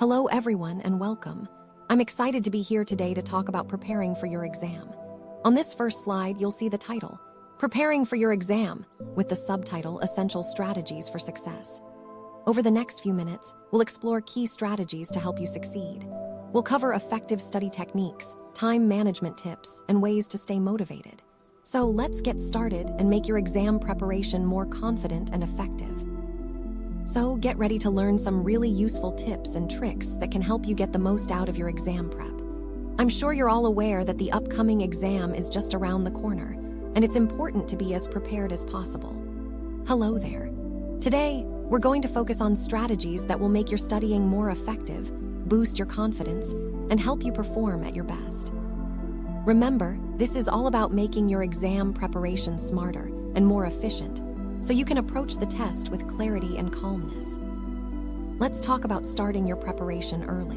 Hello everyone and welcome. I'm excited to be here today to talk about preparing for your exam. On this first slide, you'll see the title, Preparing for Your Exam, with the subtitle, Essential Strategies for Success. Over the next few minutes, we'll explore key strategies to help you succeed. We'll cover effective study techniques, time management tips, and ways to stay motivated. So let's get started and make your exam preparation more confident and effective. So get ready to learn some really useful tips and tricks that can help you get the most out of your exam prep. I'm sure you're all aware that the upcoming exam is just around the corner, and it's important to be as prepared as possible. Hello there. Today, we're going to focus on strategies that will make your studying more effective, boost your confidence, and help you perform at your best. Remember, this is all about making your exam preparation smarter and more efficient, so you can approach the test with clarity and calmness. Let's talk about starting your preparation early.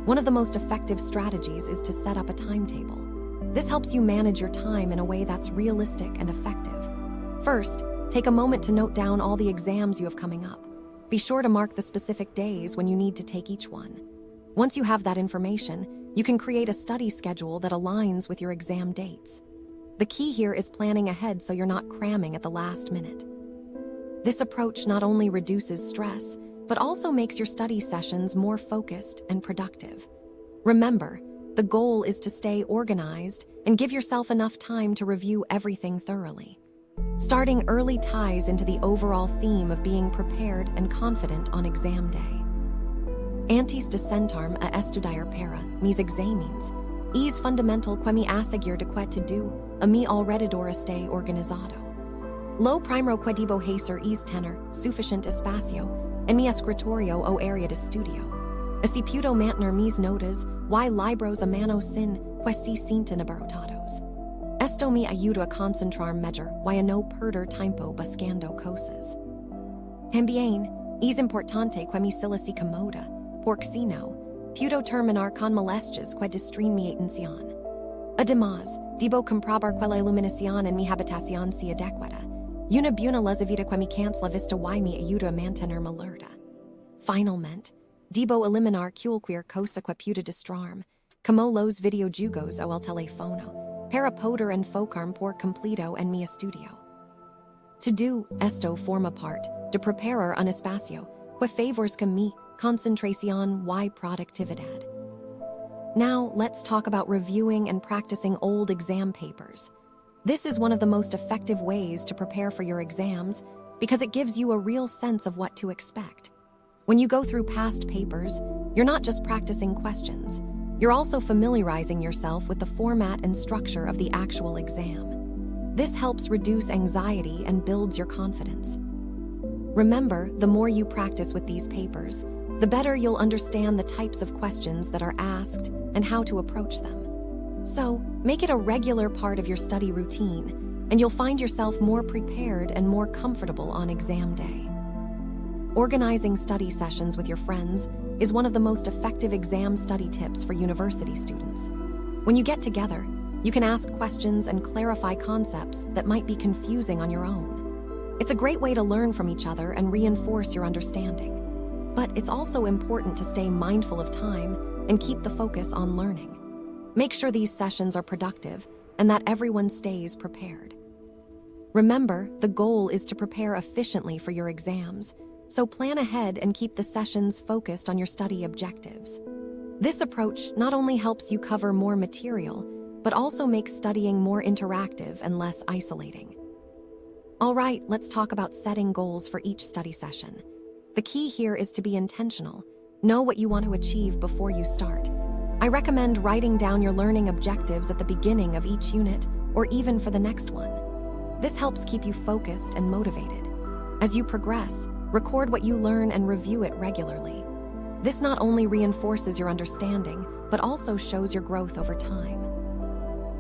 One of the most effective strategies is to set up a timetable. This helps you manage your time in a way that's realistic and effective. First, take a moment to note down all the exams you have coming up. Be sure to mark the specific days when you need to take each one. Once you have that information, you can create a study schedule that aligns with your exam dates. The key here is planning ahead so you're not cramming at the last minute. This approach not only reduces stress, but also makes your study sessions more focused and productive. Remember, the goal is to stay organized and give yourself enough time to review everything thoroughly. Starting early ties into the overall theme of being prepared and confident on exam day. Antes de sentarme a estudar para mis exames, es fundamental que me asegure de que tudo a mi alrededor esté organizado. Lo primero que debo hacer es tener suficiente espacio en mi escritorio o área de estudio. Así puedo mantener mis notas y libros a mano sin que se sientan abarrotados. Esto me ayuda a concentrarme mejor y a no perder tiempo buscando cosas. También es importante que mi silla sea cómoda, porque si no, puedo terminar con molestias que distraen mi atención. Además, debo comprobar que la iluminación en mi habitación sea adecuada. Una buena luz evita que me canse la vista y me ayuda a mantenerme alerta. Finalmente, debo eliminar cualquier cosa que pueda distraerme, como los videojuegos o el teléfono, para poder enfocarme por completo en mi estudio. Todo esto forma parte de preparar un espacio que favorezca mi concentración y productividad. Now, let's talk about reviewing and practicing old exam papers. This is one of the most effective ways to prepare for your exams because it gives you a real sense of what to expect. When you go through past papers, you're not just practicing questions, you're also familiarizing yourself with the format and structure of the actual exam. This helps reduce anxiety and builds your confidence. Remember, the more you practice with these papers, the better you'll understand the types of questions that are asked and how to approach them. So, make it a regular part of your study routine, and you'll find yourself more prepared and more comfortable on exam day. Organizing study sessions with your friends is one of the most effective exam study tips for university students. When you get together, you can ask questions and clarify concepts that might be confusing on your own. It's a great way to learn from each other and reinforce your understanding. But it's also important to stay mindful of time and keep the focus on learning. Make sure these sessions are productive and that everyone stays prepared. Remember, the goal is to prepare efficiently for your exams, so plan ahead and keep the sessions focused on your study objectives. This approach not only helps you cover more material, but also makes studying more interactive and less isolating. All right, let's talk about setting goals for each study session. The key here is to be intentional. Know what you want to achieve before you start. I recommend writing down your learning objectives at the beginning of each unit or even for the next one. This helps keep you focused and motivated. As you progress, record what you learn and review it regularly. This not only reinforces your understanding, but also shows your growth over time.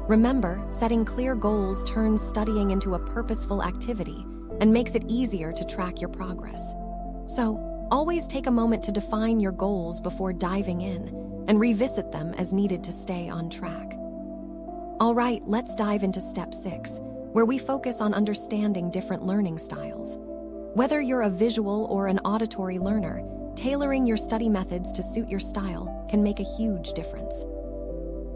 Remember, setting clear goals turns studying into a purposeful activity and makes it easier to track your progress. So, always take a moment to define your goals before diving in and revisit them as needed to stay on track. All right, let's dive into step 6, where we focus on understanding different learning styles. Whether you're a visual or an auditory learner, take tailoring your study methods to suit your style can make a huge difference.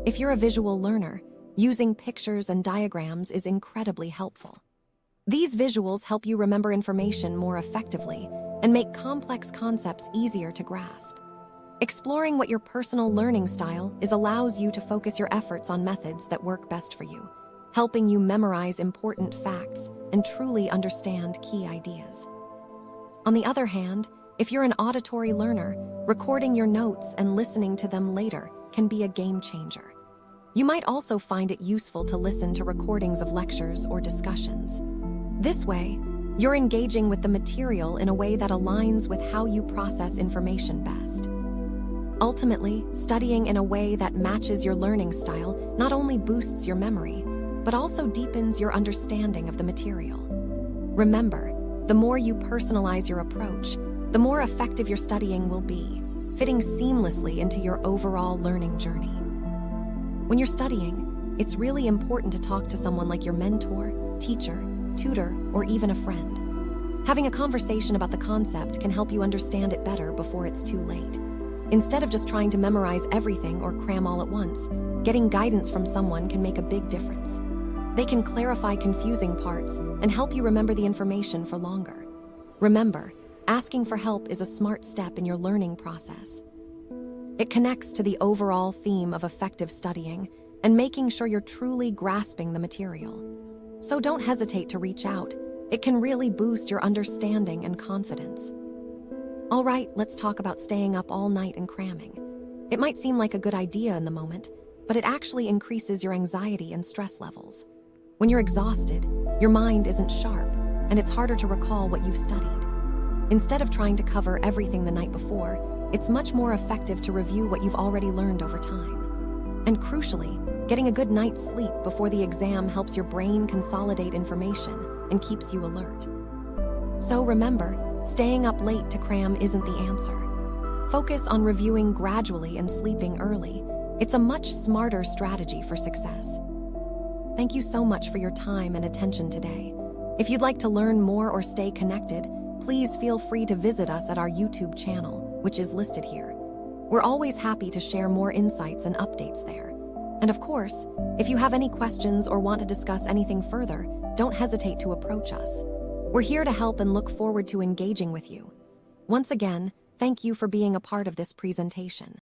If you're a visual learner, using pictures and diagrams is incredibly helpful. These visuals help you remember information more effectively and make complex concepts easier to grasp. Exploring what your personal learning style is allows you to focus your efforts on methods that work best for you, helping you memorize important facts and truly understand key ideas. On the other hand, if you're an auditory learner, recording your notes and listening to them later can be a game changer. You might also find it useful to listen to recordings of lectures or discussions. This way, you're engaging with the material in a way that aligns with how you process information best. Ultimately, studying in a way that matches your learning style not only boosts your memory, but also deepens your understanding of the material. Remember, the more you personalize your approach, the more effective your studying will be, fitting seamlessly into your overall learning journey. When you're studying, it's really important to talk to someone like your mentor, teacher, tutor, or even a friend. Having a conversation about the concept can help you understand it better before it's too late. Instead of just trying to memorize everything or cram all at once, getting guidance from someone can make a big difference. They can clarify confusing parts and help you remember the information for longer. Remember, asking for help is a smart step in your learning process. It connects to the overall theme of effective studying and making sure you're truly grasping the material. So don't hesitate to reach out. It can really boost your understanding and confidence. All right, let's talk about staying up all night and cramming. It might seem like a good idea in the moment, but it actually increases your anxiety and stress levels. When you're exhausted, your mind isn't sharp, and it's harder to recall what you've studied. Instead of trying to cover everything the night before, it's much more effective to review what you've already learned over time. And crucially, getting a good night's sleep before the exam helps your brain consolidate information and keeps you alert. So remember, staying up late to cram isn't the answer. Focus on reviewing gradually and sleeping early. It's a much smarter strategy for success. Thank you so much for your time and attention today. If you'd like to learn more or stay connected, please feel free to visit us at our YouTube channel, which is listed here. We're always happy to share more insights and updates there. And of course, if you have any questions or want to discuss anything further, don't hesitate to approach us. We're here to help and look forward to engaging with you. Once again, thank you for being a part of this presentation.